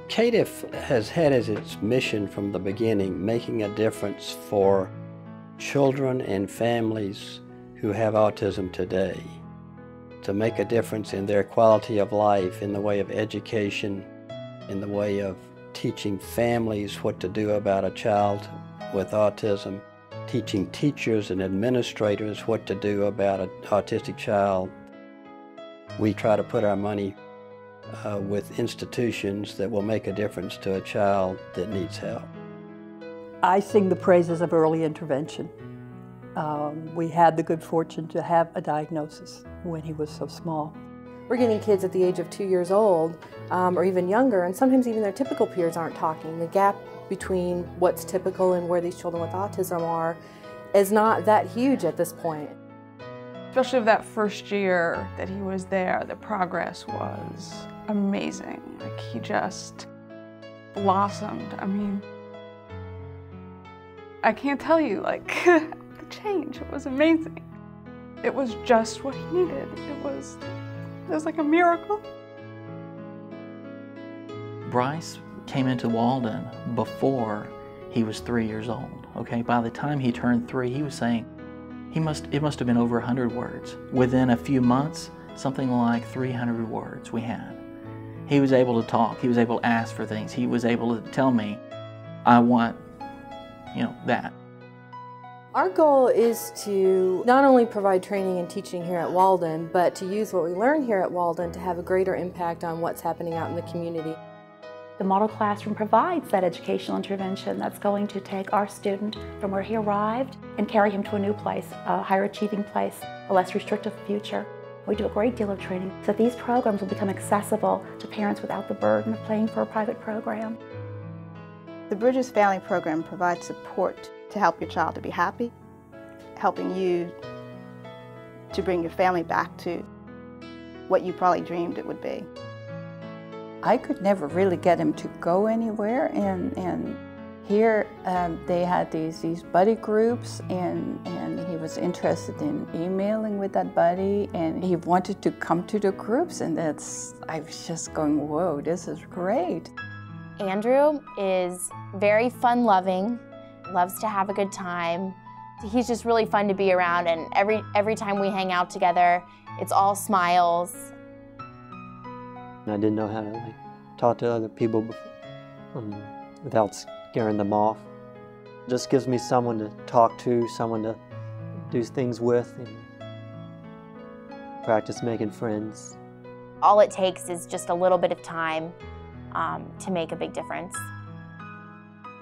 CADEF has had as its mission from the beginning making a difference for children and families who have autism today, to make a difference in their quality of life, in the way of education, in the way of teaching families what to do about a child with autism, teaching teachers and administrators what to do about an autistic child. We try to put our money with institutions that will make a difference to a child that needs help. I sing the praises of early intervention. We had the good fortune to have a diagnosis when he was so small. We're getting kids at the age of 2 years old or even younger, and sometimes even their typical peers aren't talking. The gap between what's typical and where these children with autism are is not that huge at this point. Especially of that first year that he was there, the progress was amazing. Like, he just blossomed. I mean, I can't tell you, like, the change. It was amazing. It was just what he needed. It was like a miracle. Bryce came into Walden before he was 3 years old, okay? By the time he turned 3, he was saying, it must have been over 100 words. Within a few months, something like 300 words we had. He was able to talk, he was able to ask for things, he was able to tell me, I want, that. Our goal is to not only provide training and teaching here at Walden, but to use what we learn here at Walden to have a greater impact on what's happening out in the community. The model classroom provides that educational intervention that's going to take our student from where he arrived and carry him to a new place, a higher achieving place, a less restrictive future. We do a great deal of training so that these programs will become accessible to parents without the burden of paying for a private program. The Bridges Family Program provides support to help your child to be happy, helping you to bring your family back to what you probably dreamed it would be. I could never really get him to go anywhere, and here they had these buddy groups, and he was interested in emailing with that buddy, and he wanted to come to the groups, and I was just going, whoa, this is great. Andrew is very fun-loving, loves to have a good time. He's just really fun to be around, and every time we hang out together, it's all smiles. I didn't know how to talk to other people without scaring them off. It just gives me someone to talk to, someone to do things with, and practice making friends. All it takes is just a little bit of time to make a big difference.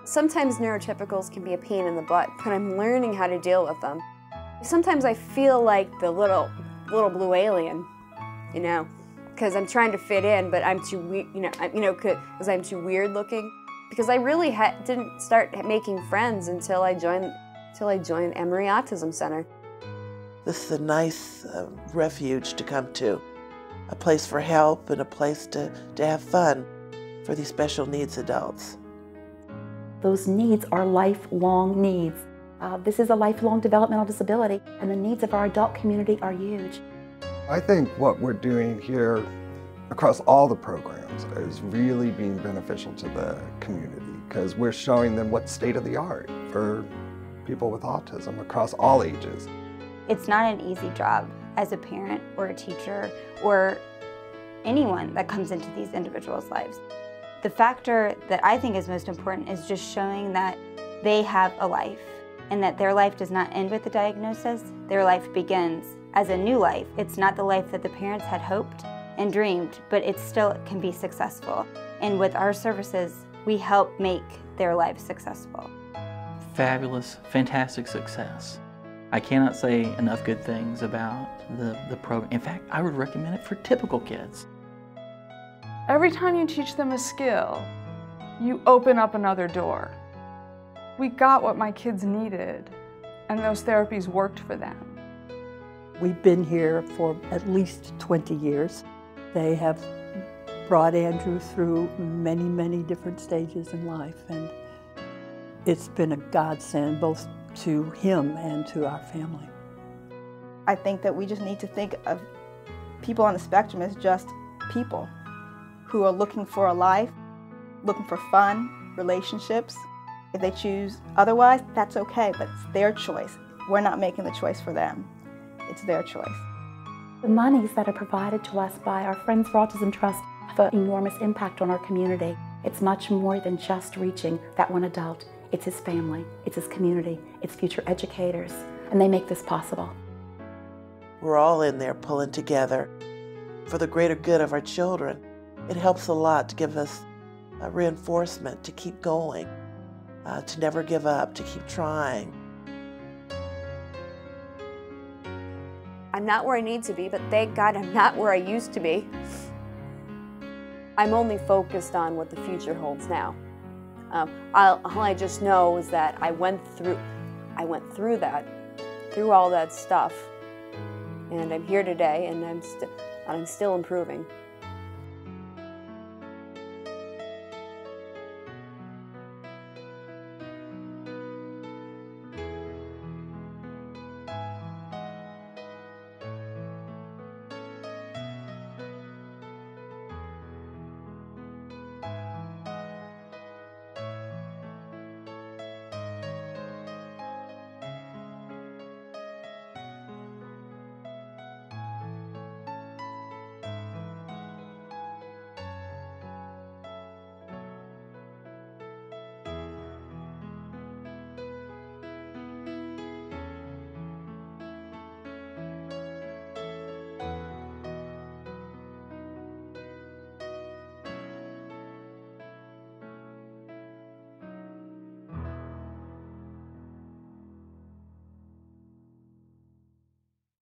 Sometimes neurotypicals can be a pain in the butt, but I'm learning how to deal with them. Sometimes I feel like the little blue alien, because I'm trying to fit in, but I'm too because I'm too weird looking. Because I really didn't start making friends until I joined Emory Autism Center. This is a nice refuge to come to, a place for help and a place to have fun for these special needs adults. Those needs are lifelong needs. This is a lifelong developmental disability, and the needs of our adult community are huge. I think what we're doing here across all the programs is really being beneficial to the community, because we're showing them what's state of the art for people with autism across all ages. It's not an easy job as a parent or a teacher or anyone that comes into these individuals' lives. The factor that I think is most important is just showing that they have a life and that their life does not end with the diagnosis. Their life begins as a new life. It's not the life that the parents had hoped and dreamed, but it still can be successful. And with our services, we help make their lives successful. Fabulous, fantastic success. I cannot say enough good things about the program. In fact, I would recommend it for typical kids. Every time you teach them a skill, you open up another door. We got what my kids needed, and those therapies worked for them. We've been here for at least 20 years. They have brought Andrew through many, many different stages in life, and it's been a godsend both to him and to our family. I think that we just need to think of people on the spectrum as just people who are looking for a life looking for fun, relationships. If they choose otherwise, that's okay, but it's their choice. We're not making the choice for them. It's their choice. The monies that are provided to us by our Friends for Autism Trust have an enormous impact on our community. It's much more than just reaching that one adult. It's his family, it's his community, it's future educators, and they make this possible. We're all in there pulling together for the greater good of our children. It helps a lot to give us a reinforcement to keep going, to never give up, to keep trying. I'm not where I need to be, but thank God I'm not where I used to be. I'm only focused on what the future holds now. All I just know is that I went through all that stuff, and I'm here today, and I'm still improving.